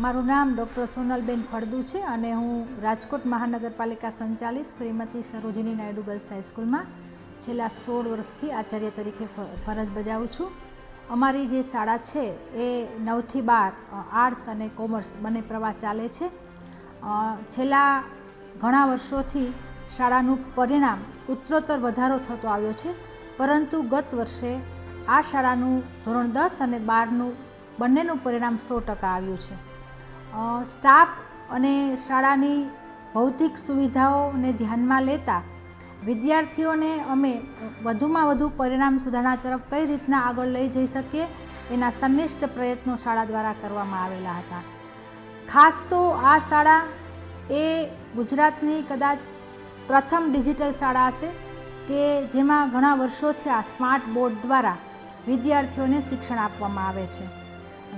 મારું નામ ડૉક્ટર સોનલબેન ફળદુ છે અને હું રાજકોટ મહાનગરપાલિકા સંચાલિત શ્રીમતી સરોજિની નાયડુ ગર્લ્સ હાઈસ્કૂલમાં છેલ્લા 16 વર્ષથી આચાર્ય તરીકે ફરજ બજાવું છું. અમારી જે શાળા છે એ 9 થી 12 આર્ટ્સ અને કોમર્સ બંને પ્રવાહ ચાલે છે. છેલ્લા ઘણા વર્ષોથી શાળાનું પરિણામ ઉત્તરોત્તર વધારો થતો આવ્યો છે, પરંતુ ગત વર્ષે આ શાળાનું ધોરણ 10 અને 12નું બંનેનું પરિણામ 100% આવ્યું છે. સ્ટાફ અને શાળાની ભૌતિક સુવિધાઓને ધ્યાનમાં લેતા વિદ્યાર્થીઓને અમે વધુમાં વધુ પરિણામ સુધારણા તરફ કઈ રીતના આગળ લઈ જઈ શકીએ એના સંનિષ્ઠ પ્રયત્નો શાળા દ્વારા કરવામાં આવેલા હતા. ખાસ તો આ શાળા એ ગુજરાતની કદાચ પ્રથમ ડિજિટલ શાળા હશે કે જેમાં ઘણા વર્ષોથી આ સ્માર્ટ બોર્ડ દ્વારા વિદ્યાર્થીઓને શિક્ષણ આપવામાં આવે છે.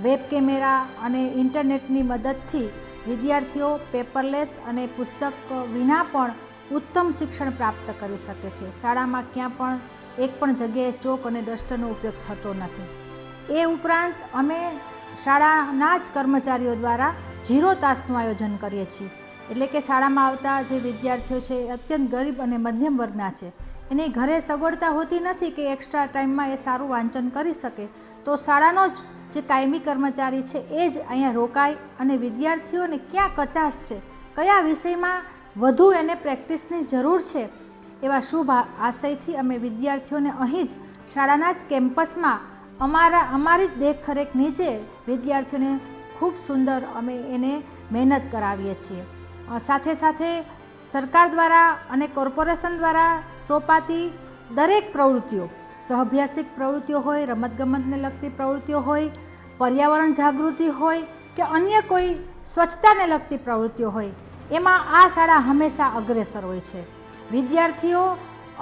વેબ કેમેરા અને ઇન્ટરનેટની મદદથી વિદ્યાર્થીઓ પેપરલેસ અને પુસ્તક વિના પણ ઉત્તમ શિક્ષણ પ્રાપ્ત કરી શકે છે. શાળામાં ક્યાં પણ એક પણ જગ્યાએ ચોક અને ડસ્ટરનો ઉપયોગ થતો નથી. એ ઉપરાંત અમે શાળાના જ કર્મચારીઓ દ્વારા 0 તાસનું આયોજન કરીએ છીએ. એટલે કે શાળામાં આવતા જે વિદ્યાર્થીઓ છે એ અત્યંત ગરીબ અને મધ્યમ વર્ગના છે, એની ઘરે સગવડતા હોતી નથી કે એક્સ્ટ્રા ટાઈમમાં એ સારું વાંચન કરી શકે, તો શાળાનો જ જે કાયમી કર્મચારી છે એ જ અહીંયા રોકાય અને વિદ્યાર્થીઓને ક્યાં કચાશ છે, કયા વિષયમાં વધુ એને પ્રેક્ટિસની જરૂર છે, એવા શુભ આશયથી અમે વિદ્યાર્થીઓને અહીં જ શાળાના જ કેમ્પસમાં અમારી જ દેખરેખ નીચે વિદ્યાર્થીઓને ખૂબ સુંદર અમે એને મહેનત કરાવીએ છીએ. સાથે સાથે સરકાર દ્વારા અને કોર્પોરેશન દ્વારા સોંપાતી દરેક પ્રવૃત્તિઓ, સહઅભ્યાસિક પ્રવૃત્તિઓ હોય, રમતગમતને લગતી પ્રવૃત્તિઓ હોય, પર્યાવરણ જાગૃતિ હોય કે અન્ય કોઈ સ્વચ્છતાને લગતી પ્રવૃત્તિઓ હોય, એમાં આ શાળા હંમેશા અગ્રેસર હોય છે. વિદ્યાર્થીઓ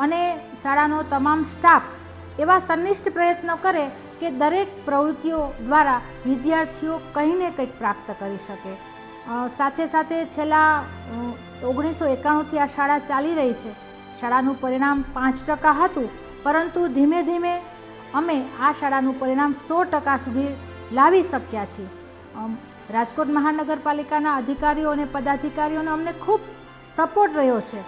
અને શાળાનો તમામ સ્ટાફ એવા સંનિષ્ઠ પ્રયત્નો કરે કે દરેક પ્રવૃત્તિઓ દ્વારા વિદ્યાર્થીઓ કંઈ ને કંઈક પ્રાપ્ત કરી શકે. સાથે સાથે છેલ્લા 1991થી આ શાળા ચાલી રહી છે. શાળાનું પરિણામ 5% હતું, પરંતુ ધીમે ધીમે અમે આ શાળાનું પરિણામ 100% સુધી લાવી શક્યા છીએ. રાજકોટ મહાનગરપાલિકાના અધિકારીઓ અને પદાધિકારીઓનો અમને ખૂબ સપોર્ટ રહ્યો છે.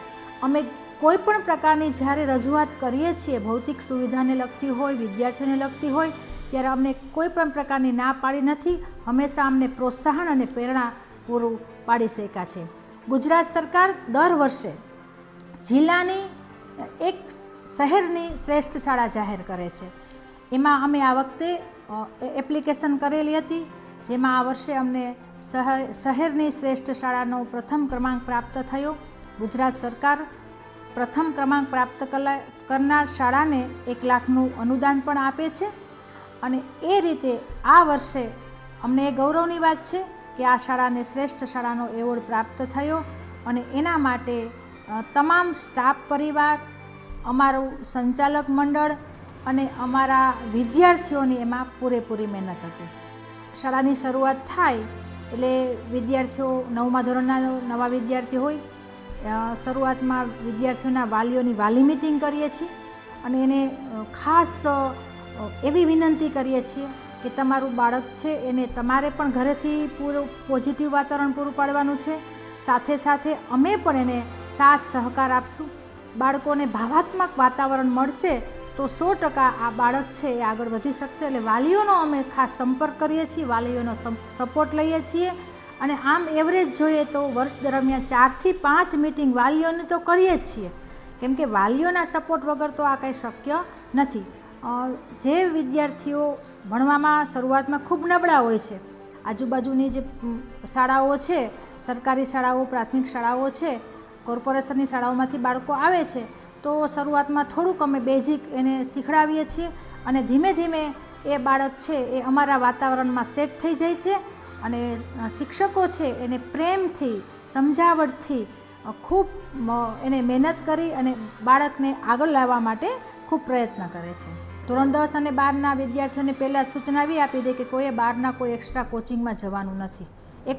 અમે કોઈ પણ પ્રકારની જ્યારે રજૂઆત કરીએ છીએ, ભૌતિક સુવિધાને લગતી હોય, વિદ્યાર્થીઓને લગતી હોય, ત્યારે અમને કોઈ પણ પ્રકારની ના પાડી નથી. હંમેશા અમને પ્રોત્સાહન અને પ્રેરણા પૂરું પાડી શક્યા છે. ગુજરાત સરકાર દર વર્ષે જિલ્લાની એક શહેરની શ્રેષ્ઠ શાળા જાહેર કરે છે. એમાં અમે આ વખતે એપ્લિકેશન કરેલી હતી, જેમાં આ વર્ષે અમને શહેરની શ્રેષ્ઠ શાળાનો પ્રથમ ક્રમાંક પ્રાપ્ત થયો. ગુજરાત સરકાર પ્રથમ ક્રમાંક પ્રાપ્ત કરનાર શાળાને 1 લાખનું અનુદાન પણ આપે છે. અને એ રીતે આ વર્ષે અમને એ ગૌરવની વાત છે કે આ શાળાને શ્રેષ્ઠ શાળાનો એવોર્ડ પ્રાપ્ત થયો અને એના માટે તમામ સ્ટાફ પરિવાર, અમારું સંચાલક મંડળ અને અમારા વિદ્યાર્થીઓની એમાં પૂરેપૂરી મહેનત હતી. શાળાની શરૂઆત થાય એટલે વિદ્યાર્થીઓ 9મા ધોરણના નવા વિદ્યાર્થી હોય, શરૂઆતમાં વિદ્યાર્થીઓના વાલીઓની વાલી મિટિંગ કરીએ છીએ અને એને ખાસ એવી વિનંતી કરીએ છીએ કે તમારું બાળક છે એને તમારે પણ ઘરેથી પૂરું પોઝિટિવ વાતાવરણ પૂરું પાડવાનું છે. સાથે સાથે અમે પણ એને સાથ સહકાર આપશું. બાળકોને ભાવાત્મક વાતાવરણ મળશે તો 100% આ બાળક છે એ આગળ વધી શકશે. એટલે વાલીઓનો અમે ખાસ સંપર્ક કરીએ છીએ, વાલીઓનો સપોર્ટ લઈએ છીએ. અને આમ એવરેજ જોઈએ તો વર્ષ દરમિયાન 4 થી 5 મિટિંગ વાલીઓને તો કરીએ જ છીએ, કેમ કે વાલીઓના સપોર્ટ વગર તો આ કંઈ શક્ય નથી. જે વિદ્યાર્થીઓ ભણવામાં શરૂઆતમાં ખૂબ નબળા હોય છે, આજુબાજુની જે શાળાઓ છે, સરકારી શાળાઓ, પ્રાથમિક શાળાઓ છે, કોર્પોરેશનની શાળાઓમાંથી બાળકો આવે છે, તો શરૂઆતમાં થોડુંક અમે બેઝિક એને શીખડાવીએ છીએ અને ધીમે ધીમે એ બાળક છે એ અમારા વાતાવરણમાં સેટ થઈ જાય છે. અને શિક્ષકો છે એને પ્રેમથી, સમજાવટથી ખૂબ એને મહેનત કરી અને બાળકને આગળ લાવવા માટે ખૂબ પ્રયત્ન કરે છે. ધોરણ 10 અને 12ના વિદ્યાર્થીઓને પહેલાં સૂચના આવી આપી દે કે કોઈએ બહારના કોઈ એક્સ્ટ્રા કોચિંગમાં જવાનું નથી, એક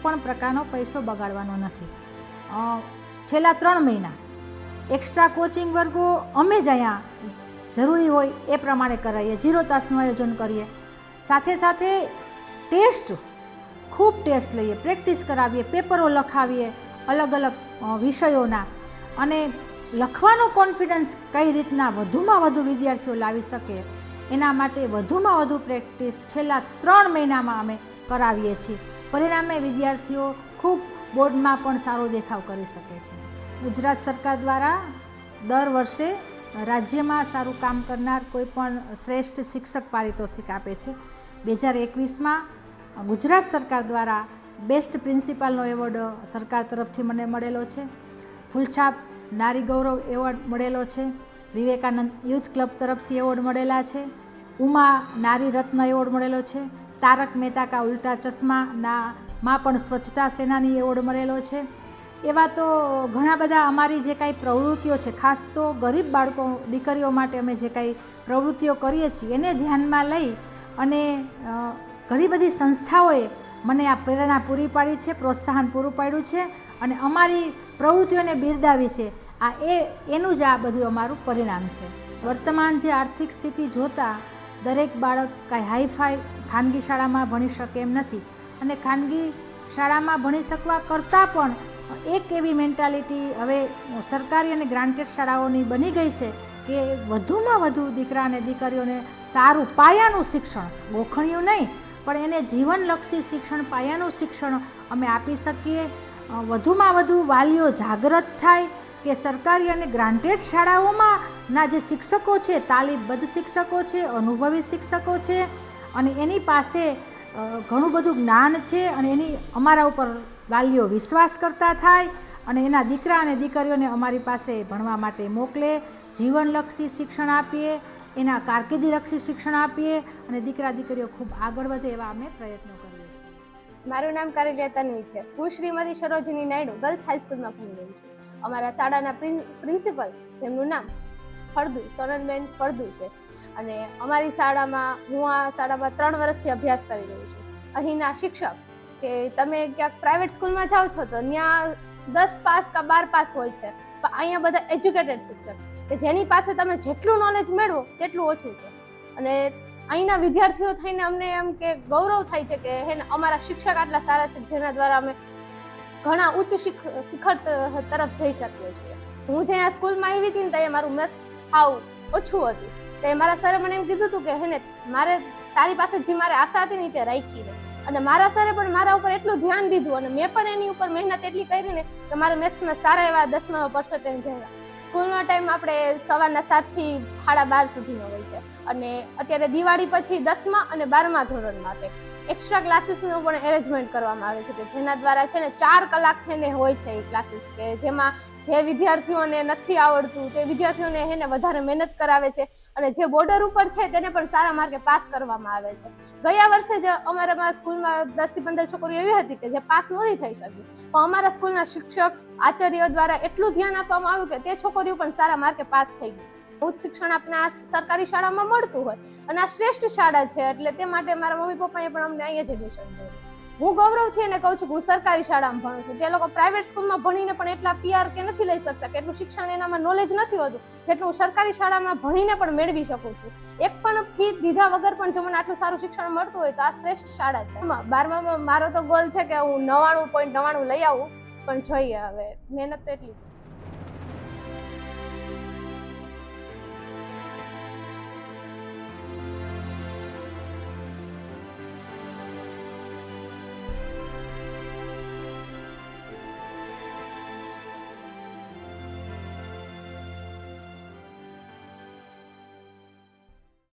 પણ પ્રકારનો પૈસો બગાડવાનો નથી. છેલ્લા 3 મહિના એક્સ્ટ્રા કોચિંગ વર્ગો અમે જ અહીંયા જરૂરી હોય એ પ્રમાણે કરાવીએ, 0 તાસનું આયોજન કરીએ. સાથે સાથે ટેસ્ટ ખૂબ ટેસ્ટ લઈએ, પ્રેક્ટિસ કરાવીએ, પેપરો લખાવીએ અલગ અલગ વિષયોના, અને લખવાનો કોન્ફિડન્સ કઈ રીતના વધુમાં વધુ વિદ્યાર્થીઓ લાવી શકે એના માટે વધુમાં વધુ પ્રેક્ટિસ છેલ્લા 3 મહિનામાં અમે કરાવીએ છીએ. પરિણામે વિદ્યાર્થીઓ ખૂબ બોર્ડમાં પણ સારો દેખાવ કરી શકે છે. ગુજરાત સરકાર દ્વારા દર વર્ષે રાજ્યમાં સારું કામ કરનાર કોઈ પણ શ્રેષ્ઠ શિક્ષક પારિતોષિક આપે છે. 2021માં ગુજરાત સરકાર દ્વારા બેસ્ટ પ્રિન્સિપાલનો એવોર્ડ સરકાર તરફથી મને મળેલો છે. ફૂલછાપ નારી ગૌરવ એવોર્ડ મળેલો છે. વિવેકાનંદ યુથ ક્લબ તરફથી એવોર્ડ મળેલા છે. ઉમા નારી રત્ન એવોર્ડ મળેલો છે. તારક મહેતા કા ઉલ્ટા ચશ્માના માં પણ સ્વચ્છતા સેનાની એવોર્ડ મળેલો છે. એવા તો ઘણા બધા અમારી જે કાંઈ પ્રવૃત્તિઓ છે, ખાસ તો ગરીબ બાળકો દીકરીઓ માટે અમે જે કાંઈ પ્રવૃત્તિઓ કરીએ છીએ એને ધ્યાનમાં લઈ અને ઘણી બધી સંસ્થાઓએ મને આ પ્રેરણા પૂરી પાડી છે, પ્રોત્સાહન પૂરું પાડ્યું છે અને અમારી પ્રવૃત્તિઓને બિરદાવી છે. એનું જ આ બધું અમારું પરિણામ છે. વર્તમાન જે આર્થિક સ્થિતિ જોતાં દરેક બાળક કાંઈ હાઈફાઈ ખાનગી શાળામાં ભણી શકે એમ નથી, અને ખાનગી શાળામાં ભણી શકવા કરતાં પણ એક એવી મેન્ટાલિટી હવે સરકારી અને ગ્રાન્ટેડ શાળાઓની બની ગઈ છે કે વધુમાં વધુ દીકરા અને દીકરીઓને સારું પાયાનું શિક્ષણ, ગોખણિયું નહીં પણ એને જીવનલક્ષી શિક્ષણ, પાયાનું શિક્ષણ અમે આપી શકીએ. વધુમાં વધુ વાલીઓ જાગૃત થાય કે સરકારી અને ગ્રાન્ટેડ શાળાઓમાં ના જે શિક્ષકો છે તાલીમબદ્ધ શિક્ષકો છે, અનુભવી શિક્ષકો છે અને એની પાસે ઘણું બધું જ્ઞાન છે અને એની અમારા ઉપર વાલીઓ વિશ્વાસ કરતા થાય અને એના દીકરા અને દીકરીઓને અમારી પાસે ભણવા માટે મોકલે. જીવનલક્ષી શિક્ષણ આપીએ, એના કારકિર્દીલક્ષી શિક્ષણ આપીએ અને દીકરા દીકરીઓ ખૂબ આગળ વધે એવા અમે પ્રયત્નો કરીએ છીએ. મારું નામ કારેલિયા તન્વી છે. હું શ્રીમતી સરોજિની નાયડુ ગર્લ્સ હાઈસ્કૂલમાં ભણી રહી છું. અમારા શાળાના પ્રિન્સિપલ જેમનું નામ ફળદુ, સોનલબેન ફળદુ છે અને અમારી શાળામાં હું આ શાળામાં 3 વર્ષથી અભ્યાસ કરી રહી છું. અહીંના શિક્ષક કે તમે ક્યાંક પ્રાઇવેટ સ્કૂલમાં જાઓ છો તો ત્યાં 10 પાસ કે 12 પાસ હોય છે, પણ અહીંયા બધા એજ્યુકેટેડ શિક્ષક છે કે જેની પાસે તમે જેટલું નોલેજ મેળવો તેટલું ઓછું છે. અને અહીંના વિદ્યાર્થીઓ થઈને અમને એમ કે ગૌરવ થાય છે કે હે અમારા શિક્ષક આટલા સારા છે જેના દ્વારા અમે ઘણા ઉચ્ચ શિખર તરફ જઈ શકીએ છીએ. હું જ્યાં સ્કૂલમાં આવી હતી ને ત્યાં મારું મેથ્સ આવ ઓછું હતું, તો મારા સરે મને એમ કીધું હતું કે હે ને મારે તારી પાસે જે મારે આશા હતી ને તે રાખી ને, અને મારા સરે પણ મારા ઉપર એટલું ધ્યાન દીધું અને મેં પણ એની ઉપર મહેનત એટલી કરી ને કે મારે મેથ્સમાં સારા એવા 10માં પર્સન્ટેજ આવ્યા. સ્કૂલનો ટાઈમ આપણે સવારના 7 થી 12:30 સુધીનો હોય છે અને અત્યારે દિવાળી પછી 10મા અને 12મા ધોરણ માટે એક્સ્ટ્રા ક્લાસીસનું પણ એરેન્જમેન્ટ કરવામાં આવે છે કે જેના દ્વારા છે ને 4 કલાક એને હોય છે એ ક્લાસીસ કે જેમાં જે વિદ્યાર્થીઓને નથી આવડતું તે વિદ્યાર્થીઓને એને વધારે મહેનત કરાવે છે અને જે બોર્ડર ઉપર છે તેને પણ સારા માર્કે પાસ કરવામાં આવે છે. ગયા વર્ષે જ અમારા સ્કૂલમાં 10 થી 15 છોકરીઓ એવી હતી કે જે પાસ નહોતી થઈ શકી, પણ અમારા સ્કૂલના શિક્ષક આચાર્યો દ્વારા એટલું ધ્યાન આપવામાં આવ્યું કે તે છોકરીઓ પણ સારા માર્કે પાસ થઈ ગઈ. ઉચ્ચ શિક્ષણ આપણે આ સરકારી શાળામાં મળતું હોય અને આ શ્રેષ્ઠ શાળા છે એટલે તે માટે મારા મમ્મી પપ્પાએ પણ અમને અહીંયા જ એડમિશન કર્યું. હું ગૌરવથી એને કહું છું કે હું સરકારી શાળામાં ભણું છું. તે લોકો પ્રાઇવેટ સ્કૂલમાં ભણીને પણ એટલા PR કે નથી લઈ શકતા, કે એટલું શિક્ષણ એનામાં નોલેજ નથી હોતું જેટલું હું સરકારી શાળામાં ભણીને પણ મેળવી શકું છું. એક પણ ફી દીધા વગર પણ જો મને આટલું સારું શિક્ષણ મળતું હોય તો આ શ્રેષ્ઠ શાળા છે. 12માં મારો તો ગોલ છે કે હું 99.99 લઈ આવું, પણ જોઈએ હવે મહેનત તો એટલી જ.